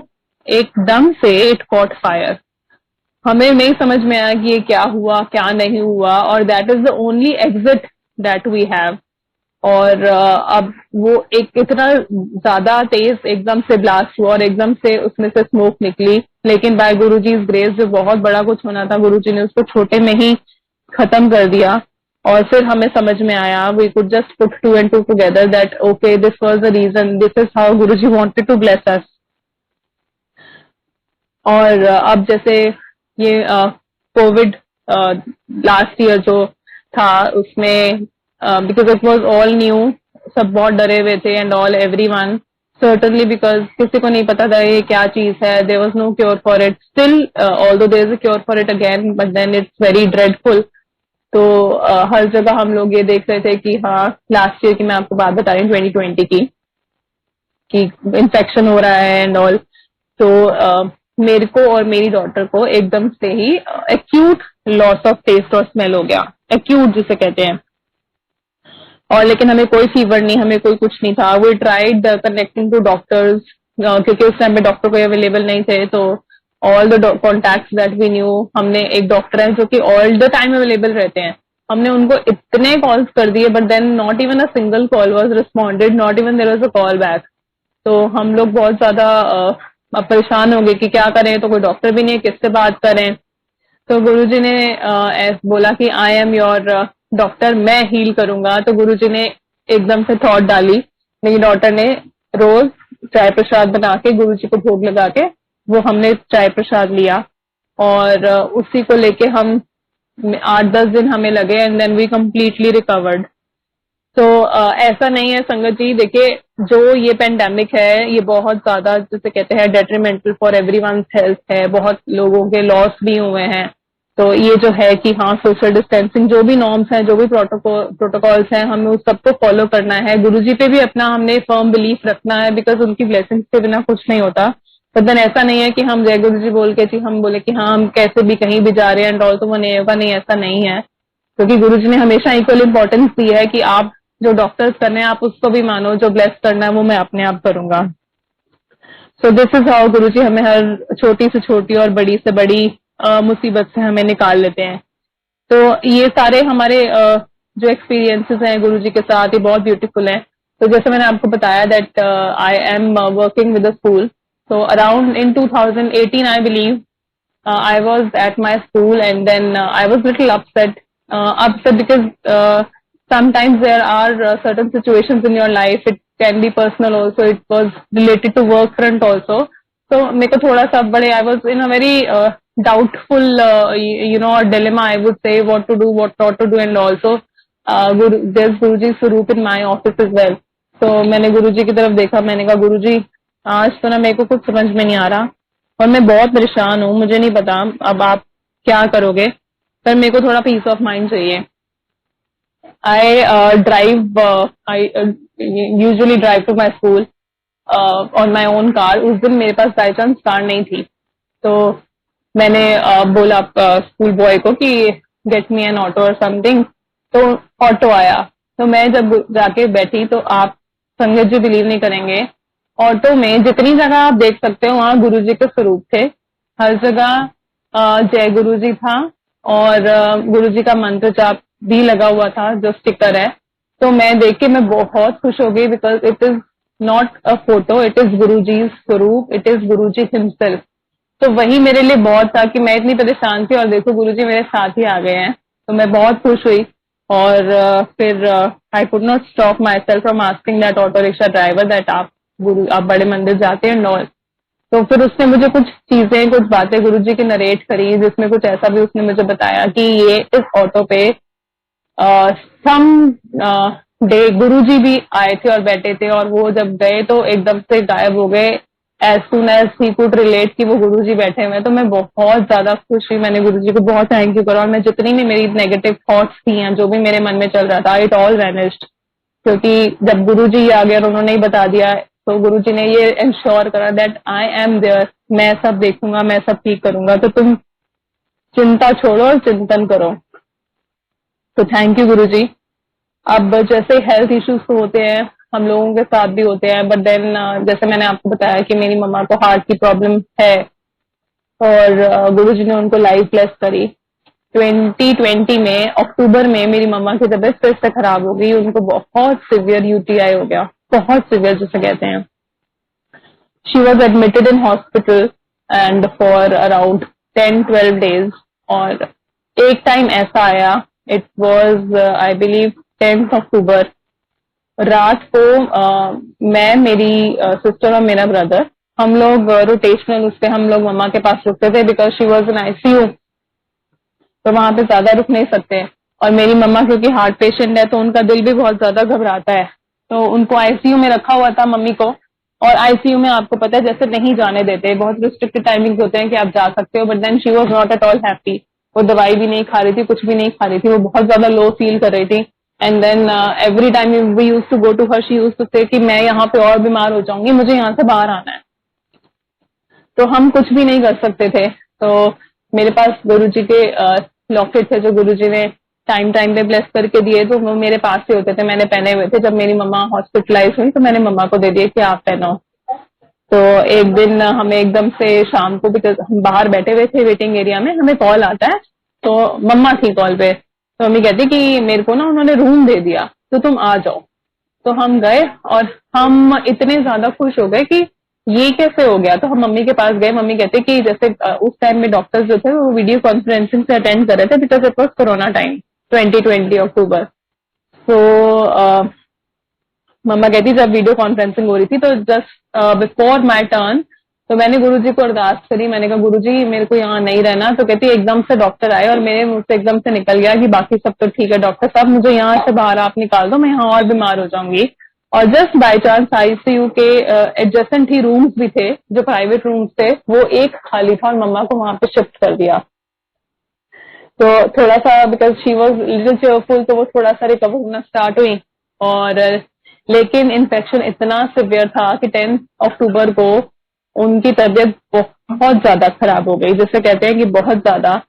एकदम से इट कॉट फायर। हमें नहीं समझ में आया कि ये क्या हुआ क्या नहीं हुआ, और that is the only exit that we have. और अब वो एक इतना ज्यादा तेज एकदम से ब्लास्ट हुआ और एकदम से उसमें से स्मोक निकली, लेकिन बाय गुरुजी ग्रेस जो बहुत बड़ा कुछ होना था गुरुजी ने उसको छोटे में ही खत्म कर दिया। और फिर हमें समझ में आया, we could just put two and two together that okay this was the reason, this is how Guruji wanted to bless us. और अब जैसे ये कोविड लास्ट ईयर जो था उसमें because it was all new, सब बहुत डरे हुए थे and all everyone certainly, because किसी को नहीं पता था ये क्या चीज है। There was no cure for it still, although there is a cure for it again, but then it's very dreadful. तो हर जगह हम लोग ये देख रहे थे कि हाँ लास्ट ईयर की मैं आपको बात बता रही हूँ 2020 की, कि इन्फेक्शन हो रहा है एंड ऑल। तो मेरे को और मेरी डॉटर को एकदम से ही एक्यूट लॉस ऑफ टेस्ट और स्मेल हो गया, एक्यूट जिसे कहते हैं। और लेकिन हमें कोई फीवर नहीं, हमें कोई कुछ नहीं था। We tried connecting to doctors, क्योंकि उस टाइम पे डॉक्टर कोई अवेलेबल नहीं थे। तो all the contacts that we knew, हमने एक डॉक्टर है जो कि ऑल द टाइम अवेलेबल रहते हैं, हमने उनको इतने कॉल्स कर दिए but then not even a single call was responded, not even there was a call back. तो हम लोग बहुत ज्यादा परेशान हो गए कि क्या करें, तो कोई डॉक्टर भी नहीं है, किससे बात करें। तो गुरुजी ने बोला कि आई एम योर डॉक्टर, मैं हील करूंगा। तो गुरुजी ने एकदम से थॉट डाली, मेरी डॉटर ने रोज चाय प्रसाद बना के गुरुजी को भोग लगा के वो हमने चाय प्रसाद लिया, और उसी को लेके हम 8-10 दिन हमें लगे and then we completely recovered. तो ऐसा नहीं है संगत जी, देखिए जो ये पेंडेमिक है ये बहुत ज्यादा जैसे कहते हैं डेट्रीमेंटल फॉर एवरीवन्स हेल्थ है, बहुत लोगों के लॉस भी हुए हैं। तो ये जो है कि हाँ सोशल डिस्टेंसिंग जो भी नॉर्म्स हैं, जो भी प्रोटोकॉल्स हैं, हमें उस सबको फॉलो करना है। गुरुजी पे भी अपना हमने फर्म बिलीफ रखना है, बिकॉज उनकी ब्लेसिंग्स के बिना कुछ नहीं होता। बट देन ऐसा नहीं है कि हम जय गुरु जी बोल के जी हम बोले कि हाँ हम कैसे भी कहीं भी जा रहे हैं एंड ऑल, तो वो नहीं होगा, नहीं ऐसा नहीं है। क्योंकि गुरु जी ने हमेशा इक्वल इंपॉर्टेंस दी है कि आप जो डॉक्टर्स करने हैं आप उसको भी मानो, जो ब्लेस करना है वो मैं अपने आप करूंगा। सो दिस इज हाउ गुरु जी हमें हर छोटी से छोटी और बड़ी से बड़ी मुसीबत से हमें निकाल लेते हैं। तो ये सारे हमारे जो एक्सपीरियंसेस हैं गुरु जी के साथ ये बहुत ब्यूटीफुल हैं। तो जैसे मैंने आपको बताया that I am working with a school, so around in 2018 I believe I was at my school and then I was little upset because sometimes there are certain situations in your life, it can be personal also, it was related to work front also. So मेरे को थोड़ा सा बड़े I was in a very doubtful dilemma I would say, what to do, what not to do, and also there's Guruji Swaroop in my office as well. तो मैंने गुरुजी की तरफ देखा, मैंने कहा गुरुजी आज तो ना मेरे को कुछ समझ में नहीं आ रहा और मैं बहुत परेशान हूँ, मुझे नहीं पता अब आप क्या करोगे, पर मेरे को थोड़ा पीस ऑफ माइंड चाहिए। I usually drive to my school on my own car. उस दिन मेरे पास बाई चांस कार नहीं थी, तो मैंने बोला स्कूल बॉय को कि गेट मी एन ऑटो और समथिंग, तो ऑटो आया। तो मैं जब जाके बैठी तो आप संगत जी बिलीव नहीं करेंगे, ऑटो में जितनी जगह आप देख सकते हो वहां गुरुजी के स्वरूप थे, हर जगह जय गुरुजी था और गुरुजी का मंत्र जाप भी लगा हुआ था जो स्टिकर है। तो मैं देख के मैं बहुत खुश हो गई, because it is not a photo, it is Guruji swaroop, it is Guruji himself. तो वही मेरे लिए बहुत था कि मैं इतनी परेशान थी और देखो गुरुजी मेरे साथ ही आ गए हैं, तो मैं बहुत खुश हुई। और फिर I could not stop my self from asking that auto rickshaw driver that आप बड़े मंदिर जाते हैं नॉल। तो फिर उसने मुझे कुछ चीजें कुछ बातें गुरुजी की नरेट करी, जिसमें कुछ ऐसा भी उसने मुझे बताया कि ये इस ऑटो पे सम डे गुरुजी भी आए थे और बैठे थे, और वो जब गए तो एकदम से गायब हो गए as soon as he could relate कि वो गुरुजी बैठे हुए हैं। तो मैं बहुत ज्यादा खुश हुई, मैंने गुरुजी को बहुत थैंक यू करा, और मैं जितनी भी मेरी नेगेटिव थॉट्स थी या जो भी मेरे मन में चल रहा था इट ऑल वैनिश्ड। क्योंकि जब गुरुजी आ गए और उन्होंने ही बता दिया, तो गुरुजी ने ये इंश्योर करा दैट आई एम देयर, मैं सब देखूंगा, मैं सब ठीक करूंगा, तो तुम चिंता छोड़ो और चिंतन करो। तो थैंक यू गुरुजी। अब जैसे हेल्थ इश्यूज तो होते हैं, हम लोगों के साथ भी होते हैं, बट देन जैसे मैंने आपको बताया कि मेरी मम्मा को हार्ट की प्रॉब्लम है और गुरुजी ने उनको लाइफ ब्लेस करी। 2020 में अक्टूबर में मेरी मम्मा की तबीयत फिर से खराब हो गई, उनको बहुत सिवियर यूटीआई हो गया, बहुत सिवियर जिसे कहते हैं। She was admitted in hospital and for around 10-12 days। और एक टाइम ऐसा आया, it was I believe 10th अक्टूबर, रात को मैं, मेरी सिस्टर और मेरा ब्रदर, हम लोग रोटेशनल उससे हम लोग मम्मा के पास रुकते थे, because she was in ICU, तो वहां पे ज्यादा रुक नहीं सकते। और मेरी मम्मा क्योंकि हार्ट पेशेंट है तो उनका दिल भी बहुत ज्यादा घबराता है, तो उनको आईसीयू में रखा हुआ था मम्मी को। और आईसीयू में आपको पता है जैसे नहीं जाने देते, बहुत रिस्ट्रिक्टेड टाइमिंग होते हैं कि आप जा सकते हो, but then she was not at all happy. वो दवाई भी नहीं खा रही थी, कुछ भी नहीं खा रही थी, वो बहुत ज्यादा लो फील कर रही थी। And then every time we use to go to her, she use to say कि मैं यहाँ पे और बीमार हो जाऊंगी, मुझे यहाँ से बाहर आना है। तो हम कुछ भी नहीं कर सकते थे। तो मेरे पास गुरुजी के लॉकेट थे जो गुरुजी ने टाइम टाइम पे ब्लेस करके दिए, तो वो मेरे पास ही होते थे, मैंने पहने हुए थे। जब मेरी मम्मा हॉस्पिटलाइज हुई तो मैंने मम्मा को दे दिए कि आप पहनो। तो एक दिन हमें एकदम से शाम को, बिकॉज हम बाहर बैठे हुए थे वेटिंग एरिया में, हमें कॉल आता है, तो मम्मा थी कॉल पे, तो मम्मी कहती कि मेरे को ना उन्होंने रूम दे दिया तो तुम आ जाओ। तो हम गए और हम इतने ज्यादा खुश हो गए कि ये कैसे हो गया। तो हम मम्मी के पास गए, मम्मी कहते कि जैसे उस टाइम में डॉक्टर्स जो थे वो वीडियो कॉन्फ्रेंसिंग से अटेंड कर रहे थे, because it was corona time 2020 अक्टूबर। तो मम्मा कहती जब वीडियो कॉन्फ्रेंसिंग हो रही थी तो जस्ट बिफोर माय टर्न, तो मैंने गुरुजी को अरदास करी, मैंने कहा गुरुजी मेरे को यहाँ नहीं रहना। तो कहती एकदम से डॉक्टर आए और मेरे मुंह से एकदम से निकल गया कि बाकी सब तो ठीक है डॉक्टर साहब, मुझे यहाँ से बाहर आप निकाल दो, मैं यहाँ और बीमार हो जाऊंगी। और जस्ट बाय चांस आईसीयू के एडजेसेंट ही रूम्स भी थे, जो प्राइवेट रूम्स थे, वो एक खाली था और मम्मा को वहां पे शिफ्ट कर दिया। तो थोड़ा सा, because she was little cheerful, तो वो थोड़ा सा रिकवर होना स्टार्ट हुई। और लेकिन इन्फेक्शन इतना सिवियर था कि 10 अक्टूबर को उनकी तबीयत बहुत ज्यादा खराब हो गई, जिसे कहते हैं कि बहुत ज्यादा,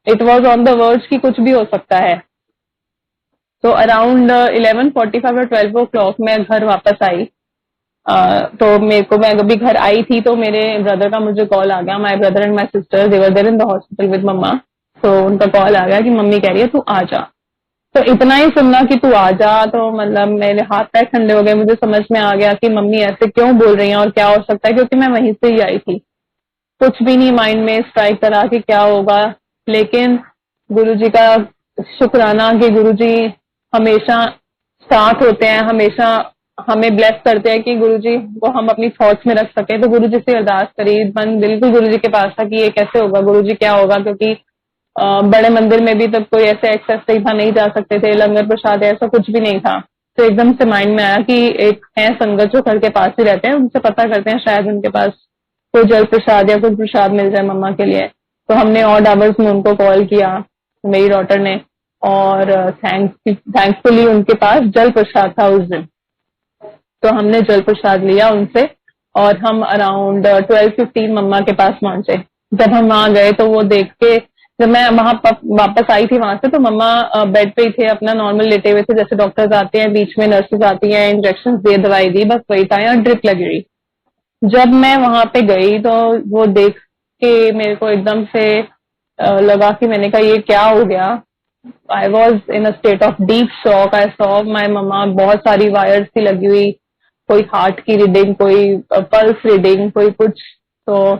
it was on the verge कि कुछ भी हो सकता है। तो अराउंड 11:45 और 12 o'clock मैं घर वापस आई। तो मेरे को, मैं अभी घर आई थी तो मेरे ब्रदर का मुझे कॉल आ गया, my brother and my sister they were there in the hospital with mama. तो उनका कॉल आ गया कि मम्मी कह रही है तू आ जा। तो इतना ही सुनना कि तू आ जा, तो मतलब मेरे हाथ पैर ठंडे हो गए, मुझे समझ में आ गया कि मम्मी ऐसे क्यों बोल रही हैं और क्या हो सकता है, क्योंकि मैं वहीं से ही आई थी। कुछ भी नहीं माइंड में स्ट्राइक करा कि क्या होगा, लेकिन गुरुजी का शुक्राना कि गुरुजी हमेशा साथ होते हैं, हमेशा हमें ब्लेस करते हैं कि गुरुजी को हम अपनी थॉट्स में रख सके। तो गुरुजी से अरदास करी, मन बिल्कुल गुरुजी के पास था कि ये कैसे होगा गुरुजी, क्या होगा, क्योंकि बड़े मंदिर में भी तब कोई ऐसे एक्सेस नहीं था, नहीं जा सकते थे, लंगर प्रसाद ऐसा कुछ भी नहीं था। तो एकदम से माइंड में आया कि एक है संगत जो घर के पास ही रहते हैं, उनसे पता करते हैं शायद उनके पास कोई जल प्रसाद या कुछ प्रसाद मिल जाए मम्मा के लिए। तो हमने ऑड आवर्स में उनको कॉल किया, मेरी डॉटर ने, और थैंक्सफुली उनके पास जल प्रसाद था उस दिन। तो हमने जल प्रसाद लिया उनसे और हम अराउंड 12:15 मम्मा के पास पहुंचे। जब हम वहां गए तो वो देख के, जब मैं वहां वापस आई थी वहां से, तो मम्मा बेड पे ही थे, अपना नॉर्मल लेटे हुए थे, जैसे डॉक्टर्स आते हैं, बीच में नर्सेज आती हैं, इंजेक्शन दे, दवाई दी, बस वही था, यहाँ ड्रिप लगी हुई। जब मैं वहां पे गई तो वो देख के मेरे को एकदम से लगा कि, मैंने कहा ये क्या हो गया। I was in a state of deep shock. I saw my mama, बहुत सारी वायर्स थी लगी हुई, कोई हार्ट की रीडिंग, कोई पल्स रीडिंग, कोई कुछ। तो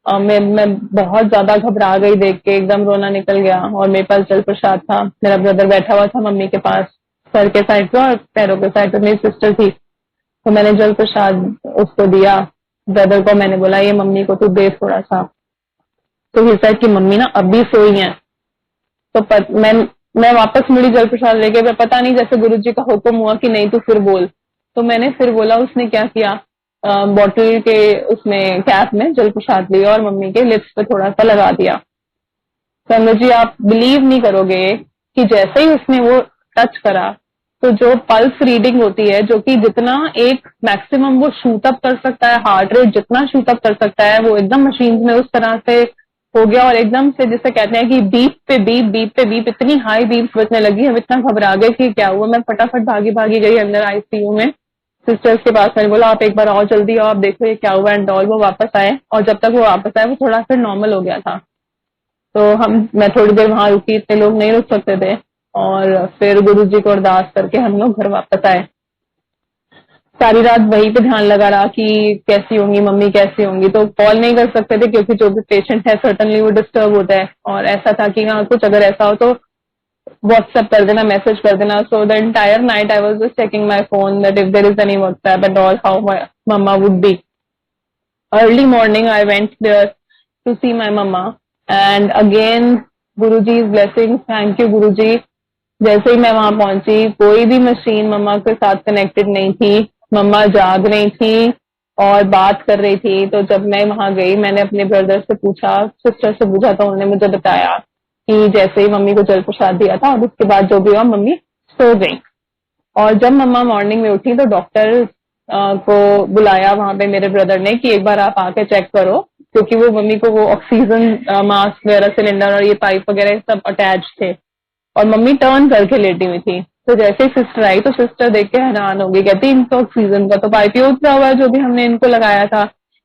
मैं बहुत ज्यादा घबरा गई देख के, एकदम रोना निकल गया। और मेरे पास जल प्रसाद था, मेरा ब्रदर बैठा हुआ था मम्मी के पास, सर के साइड पे और पैरों के साइड पे मेरी सिस्टर थी। तो मैंने जल प्रसाद उसको दिया, ब्रदर को मैंने बोला ये मम्मी को तू दे थोड़ा सा। तो ही सेड कि मम्मी ना अभी सोई हैं। तो मैं वापस मुड़ी जल प्रसाद लेके, मैं पता नहीं जैसे गुरुजी का हुक्म हुआ कि नहीं तू फिर बोल। तो मैंने फिर बोला। उसने क्या किया, बॉटल के उसमें कैप में जल प्रसाद लिया और मम्मी के लिप्स पे थोड़ा सा लगा दिया। संगत जी आप बिलीव नहीं करोगे कि जैसे ही उसने वो टच करा, तो जो पल्स रीडिंग होती है, जो कि जितना एक मैक्सिमम वो शूट अप कर सकता है, हार्ट रेट जितना शूट अप कर सकता है, वो एकदम मशीन में उस तरह से हो गया। और एकदम से जिसे कहते हैं कि बीप पे बीप, बीप पे बीप, इतनी हाई बीप बजने लगी, हम इतना घबरा गए कि क्या हुआ। मैं फटाफट भागी भागी गई अंदर आईसीयू में सिस्टर्स के पास। मैंने बोला आप एक बार आओ, जल्दी आओ, आप देखो ये क्या हुआ एंड ऑल। वो वापस आए और जब तक वो वापस आए वो थोड़ा फिर नॉर्मल हो गया था। तो मैं थोड़ी देर वहां रुकी, इतने लोग नहीं रुक सकते थे, और फिर गुरुजी को अरदास करके हम लोग घर वापस आए। सारी रात वहीं पे ध्यान लगा रहा कि कैसी होंगी मम्मी, कैसी होंगी। तो कॉल नहीं कर सकते थे क्योंकि जो भी पेशेंट है सर्टनली वो डिस्टर्ब होता है। और ऐसा था कि हाँ कुछ अगर ऐसा हो तो व्हाट्सएप कर देना, मैसेज कर देना। So the entire night I was just checking my phone that if there is any WhatsApp and all, how mama would be. Early morning I went there to see my mama and again Guruji's blessings, thank you Guruji. जैसे ही मैं वहां पहुंची, कोई भी machine मम्मा के साथ connected नहीं थी, मम्मा जाग रही थी और बात कर रही थी। तो जब मैं वहां गई, मैंने अपने ब्रदर से पूछा, सिस्टर से पूछा, तो उन्होंने मुझे बताया कि जैसे ही मम्मी को जल प्रसाद दिया था और उसके बाद जो भी हुआ मम्मी सो गई। और जब मम्मा मॉर्निंग में उठी तो डॉक्टर को बुलाया वहां पे मेरे ब्रदर ने कि एक बार आप आके चेक करो, क्योंकि वो मम्मी को वो ऑक्सीजन मास्क वगैरह, सिलेंडर और ये पाइप वगैरह सब अटैच थे और मम्मी टर्न करके लेटी हुई थी। तो जैसे ही सिस्टर आई तो सिस्टर देख के हैरान हो गई, कहती इनको ऑक्सीजन का तो पाइप ही उतरा हुआ है जो भी हमने इनको लगाया था,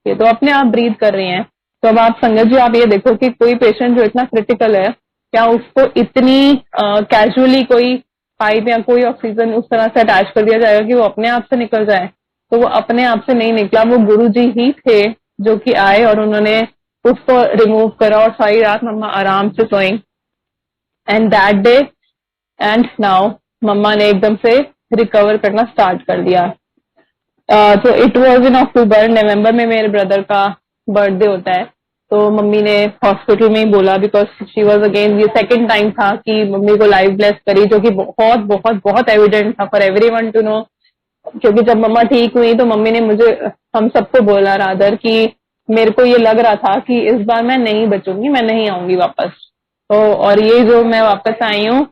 के, तो अपने आप ब्रीथ कर रही हैं। तो अब आप संगत जी आप ये देखो कि कोई पेशेंट जो इतना क्रिटिकल है, क्या उसको इतनी कैजुअली कोई पाइप या कोई ऑक्सीजन उस तरह से अटैच कर दिया जाएगा कि वो अपने आप से निकल जाए? तो वो अपने आप से नहीं निकला, वो गुरुजी ही थे जो कि आए और उन्होंने उसको रिमूव करा और सारी रात मम्मा आराम से सोई। And that day and now mama ने एकदम से रिकवर करना स्टार्ट कर दिया। तो इट वॉज इन अक्टूबर, नवंबर में मेरे ब्रदर का बर्थडे होता है, तो मम्मी ने हॉस्पिटल में ही बोला, बिकॉज शी वॉज अगेन, ये सेकेंड टाइम था कि मम्मी को लाइफ ब्लेस करी, जो कि बहुत बहुत बहुत एविडेंट था फॉर एवरीवन टू नो। क्योंकि जब मम्मा ठीक हुई तो मम्मी ने मुझे, हम सबको बोला रादर, कि मेरे को ये लग रहा था कि इस बार मैं नहीं बचूंगी, मैं नहीं आऊंगी वापस। तो और ये जो मैं वापस आई हूँ,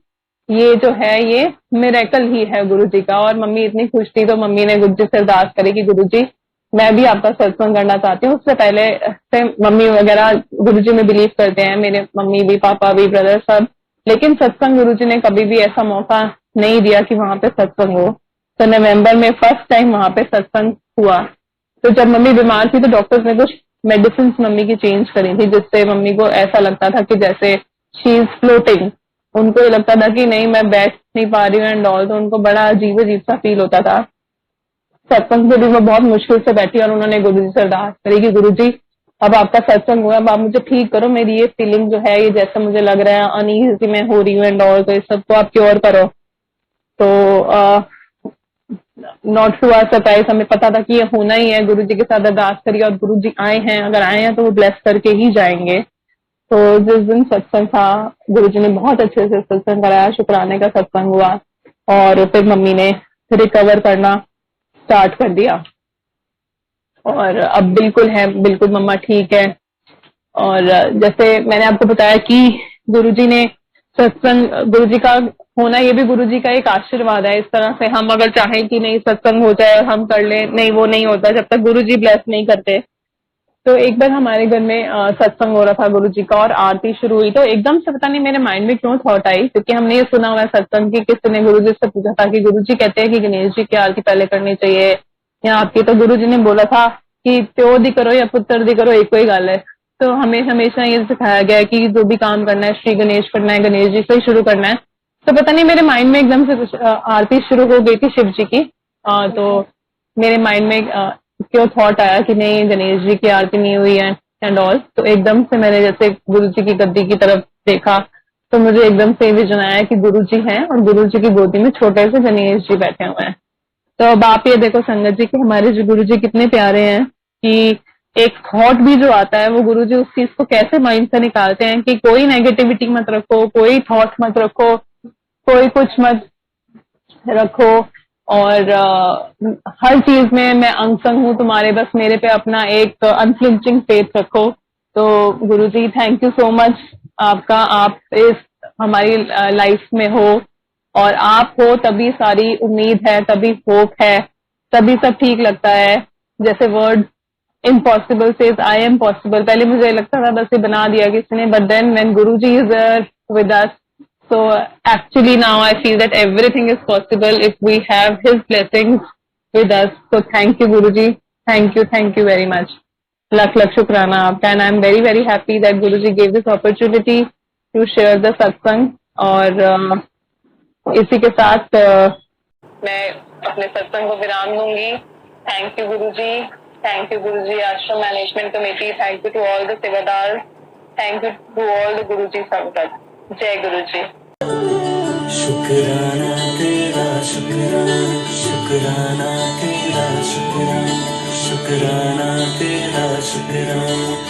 ये जो है ये मिरेकल ही है गुरुजी का। और मम्मी इतनी खुश थी तो मम्मी ने गुरुजी से अरदास करी कि गुरुजी मैं भी आपका सत्संग करना चाहती हूँ। उससे पहले से मम्मी वगैरह गुरुजी में बिलीव करते हैं, मेरे मम्मी भी, पापा भी, ब्रदर सब, लेकिन सत्संग गुरुजी ने कभी भी ऐसा मौका नहीं दिया कि वहां पे सत्संग हो। तो नवंबर में फर्स्ट टाइम वहां पे सत्संग हुआ। तो जब मम्मी बीमार थी तो डॉक्टर्स ने कुछ मेडिसिन मम्मी की चेंज करी थी, जिससे मम्मी को ऐसा लगता था कि जैसे शी इज फ्लोटिंग। उनको ये लगता था कि नहीं मैं बैठ नहीं पा रही हूँ एंड ऑल, तो उनको बड़ा अजीब अजीब सा फील होता था। सत्संग से भी वो बहुत मुश्किल से बैठी और उन्होंने गुरुजी से अरदास करी कि गुरुजी अब आपका सत्संग हुआ, अब आप मुझे ठीक करो, मेरी ये फीलिंग जो है, ये जैसा मुझे लग रहा है अनईजी मैं हो रही हूँ एंड ऑल, तो इस सबको आप क्योर करो। तो नॉट टू आवर सरप्राइज, हमें पता था कि ये होना ही है। गुरुजी के साथ अरदास करिए और गुरुजी आए हैं, अगर आए हैं तो वो ब्लेस करके ही जाएंगे। तो जिस दिन सत्संग था, गुरुजी ने बहुत अच्छे से सत्संग कराया, शुक्राने का सत्संग हुआ और फिर मम्मी ने रिकवर करना स्टार्ट कर दिया और अब बिल्कुल है, बिल्कुल मम्मा ठीक है। और जैसे मैंने आपको बताया कि गुरुजी ने सत्संग, गुरुजी का होना ये भी गुरुजी का एक आशीर्वाद है। इस तरह से हम अगर चाहें कि नहीं सत्संग हो जाए और हम कर लें, नहीं वो नहीं होता जब तक गुरुजी ब्लेस नहीं करते। तो एक बार हमारे घर में सत्संग हो रहा था गुरुजी का और आरती शुरू हुई, तो एकदम से पता नहीं मेरे माइंड में क्यों थॉट आई, क्योंकि हमने ये सुना हुआ है सत्संग की, किसी ने गुरुजी से पूछा था कि गुरुजी कहते हैं कि गणेश जी की आरती पहले करनी चाहिए या आपकी, तो गुरुजी ने बोला था कि प्यो दी करो या पुत्र दी करो एक ही गल है। तो हमें हमेशा ये सिखाया गया है कि जो भी काम करना है श्री गणेश करना है, गणेश जी से ही शुरू करना है। तो पता नहीं मेरे माइंड में एकदम से कुछ आरती शुरू हो गई थी शिव जी की, तो मेरे माइंड में क्यों थॉट आया कि नहीं गणेश जी की आरती नहीं हुई है एंड ऑल। तो एकदम से मैंने जैसे गुरु जी की गद्दी की तरफ देखा तो मुझे एकदम से विजन आया कि गुरु जी हैं और गुरु जी की गोदी में छोटे से गणेश जी बैठे हुए हैं। तो अब आप ये देखो संगत जी कि हमारे जो गुरु जी कितने प्यारे हैं कि एक थॉट भी जो आता है वो गुरु जी उस चीज को कैसे माइंड से निकालते हैं कि कोई नेगेटिविटी मत रखो, कोई थॉट मत रखो, कोई कुछ मत रखो और हर चीज में मैं अंग संग हूँ तुम्हारे, बस मेरे पे अपना एक अनफ्लिंचिंग फेथ रखो। तो Guruji thank you so much आपका, आप इस हमारी लाइफ में हो और आप हो तभी सारी उम्मीद है, तभी होप है, तभी सब ठीक लगता है। जैसे word impossible says I am possible, पहले मुझे लगता था बस ये बना दिया किसी ने, but then when Guruji is there with us, so actually now I feel that everything is possible if we have His blessings with us. So thank you Guruji, thank you very much. Lakh lakh शुक्राना आपका, and I'm very very happy that Guruji gave this opportunity to share the satsang. और इसी के साथ मैं अपने सत्संग को विराम दूंगी। Thank you Guruji, ashram management committee, thank you to all the sevadar, thank you to all the Guruji sangat. जय गुरुजी। शुक्राना तेरा शुक्राना, शुक्राना तेरा शुक्राना, शुक्राना तेरा शुक्राना।